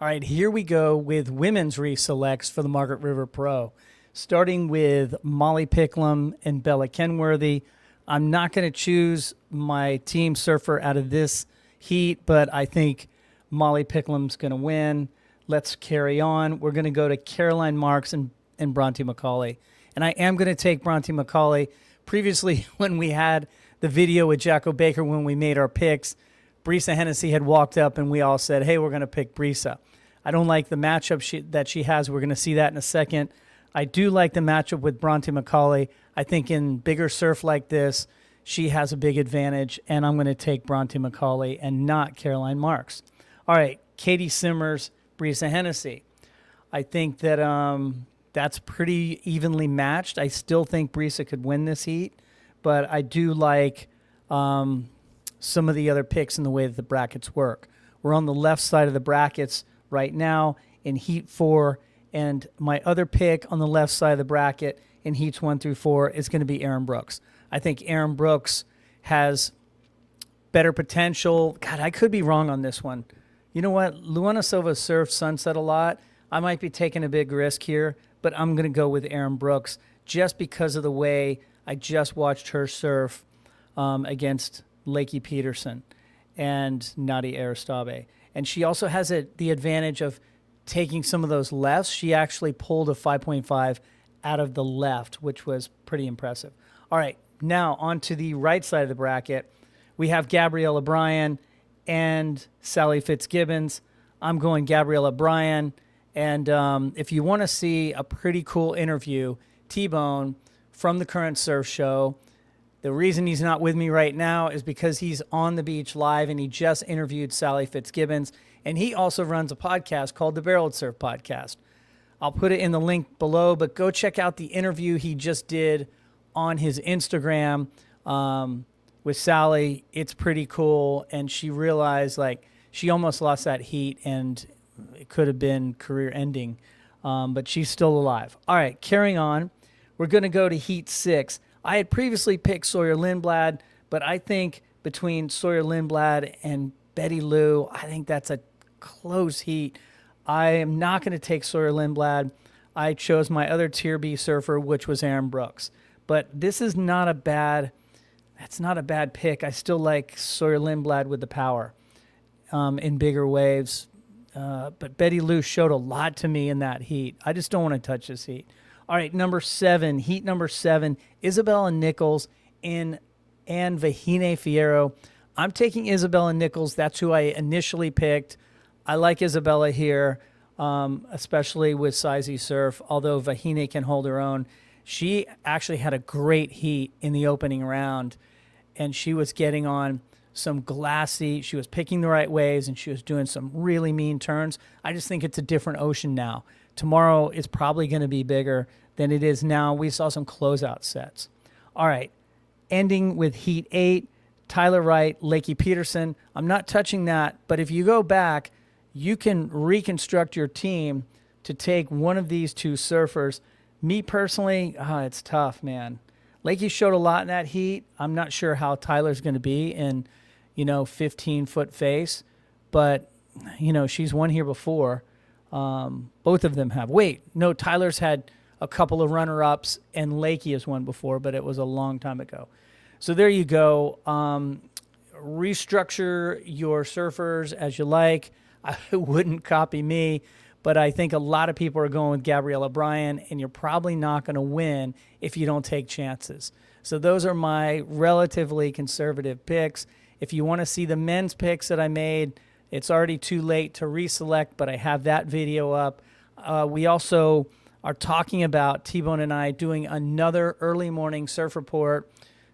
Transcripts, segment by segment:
All right, here we go with women's reselects for the Margaret River Pro, starting with Molly Picklum and Bella Kenworthy. I'm not going to choose my team surfer out of this heat, but I think Molly Picklum's going to win. Let's carry on. We're going to go to Caroline Marks and Bronte McCauley. And I am going to take Bronte McCauley. Previously, when we had the video with Jacko Baker, when we made our picks, Brisa Hennessy had walked up and we all said, hey, we're going to pick Brisa. I don't like the matchup that she has. We're going to see that in a second. I do like the matchup with Bronte McCauley. I think in bigger surf like this, she has a big advantage, and I'm going to take Bronte McCauley and not Caroline Marks. All right, Katie Simmers, Brisa Hennessy. I think that that's pretty evenly matched. I still think Brisa could win this heat, but I do like some of the other picks in the way that the brackets work. We're on the left side of the brackets right now in Heat 4, and my other pick on the left side of the bracket in Heats 1 through 4 is going to be Erin Brooks. I think Erin Brooks has better potential. God, I could be wrong on this one. You know what? Luana Silva surfed Sunset a lot. I might be taking a big risk here, but I'm going to go with Erin Brooks just because of the way I just watched her surf against Lakey Peterson and Nadia Aristabe. And she also has the advantage of taking some of those lefts. She actually pulled a 5.5 out of the left, which was pretty impressive. All right, now on to the right side of the bracket. We have Gabriella Bryan and Sally Fitzgibbons. I'm going Gabriella Bryan. And if you want to see a pretty cool interview, T-Bone from the Current Surf Show, the reason he's not with me right now is because he's on the beach live and he just interviewed Sally Fitzgibbons. And he also runs a podcast called the Barreled Surf Podcast. I'll put it in the link below, but go check out the interview he just did on his Instagram with Sally. It's pretty cool. And she realized, like, she almost lost that heat and it could have been career ending, but she's still alive. All right, carrying on. We're going to go to Heat 6. I had previously picked Sawyer Lindblad, but I think between Sawyer Lindblad and Betty Lou, I think that's a close heat. I am not going to take Sawyer Lindblad. I chose my other Tier B surfer, which was Erin Brooks. But this is not a bad, that's not a bad pick. I still like Sawyer Lindblad with the power in bigger waves. But Betty Lou showed a lot to me in that heat. I just don't want to touch this heat. All right, number 7, heat number 7, Isabella Nichols and Vahine Fierro. I'm taking Isabella Nichols. That's who I initially picked. I like Isabella here, especially with Sizey Surf, although Vahine can hold her own. She actually had a great heat in the opening round, and she was getting on some glassy, she was picking the right waves, and she was doing some really mean turns. I just think it's a different ocean now. Tomorrow is probably going to be bigger than it is now. We saw some closeout sets. All right, ending with Heat 8, Tyler Wright, Lakey Peterson. I'm not touching that, but if you go back, you can reconstruct your team to take one of these two surfers. Me personally, it's tough, man. Lakey showed a lot in that heat. I'm not sure how Tyler's going to be in, 15-foot face, but, she's won here before. Both of them have. Wait, no, Tyler's had a couple of runner-ups, and Lakey has won before, but it was a long time ago. So there you go. Restructure your surfers as you like. I wouldn't copy me, but I think a lot of people are going with Gabriella Bryan, and you're probably not going to win if you don't take chances. So those are my relatively conservative picks. If you want to see the men's picks that I made, it's already too late to reselect, but I have that video up. We also are talking about, T-Bone and I, doing another early morning surf report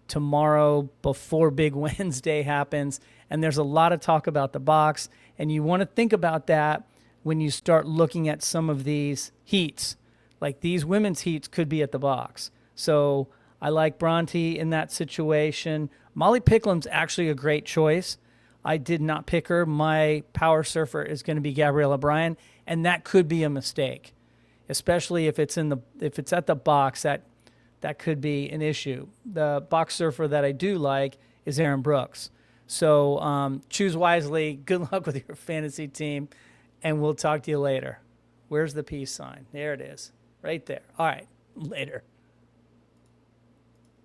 tomorrow before Big Wednesday happens. And there's a lot of talk about the box. And you want to think about that when you start looking at some of these heats. Like these women's heats could be at the box. So I like Bronte in that situation. Molly Picklum's actually a great choice. I did not pick her. My power surfer is going to be Gabriella Bryan, and that could be a mistake, especially if it's at the box. That could be an issue. The box surfer that I do like is Erin Brooks. So choose wisely. Good luck with your fantasy team, and we'll talk to you later. Where's the peace sign? There it is, right there. All right, later.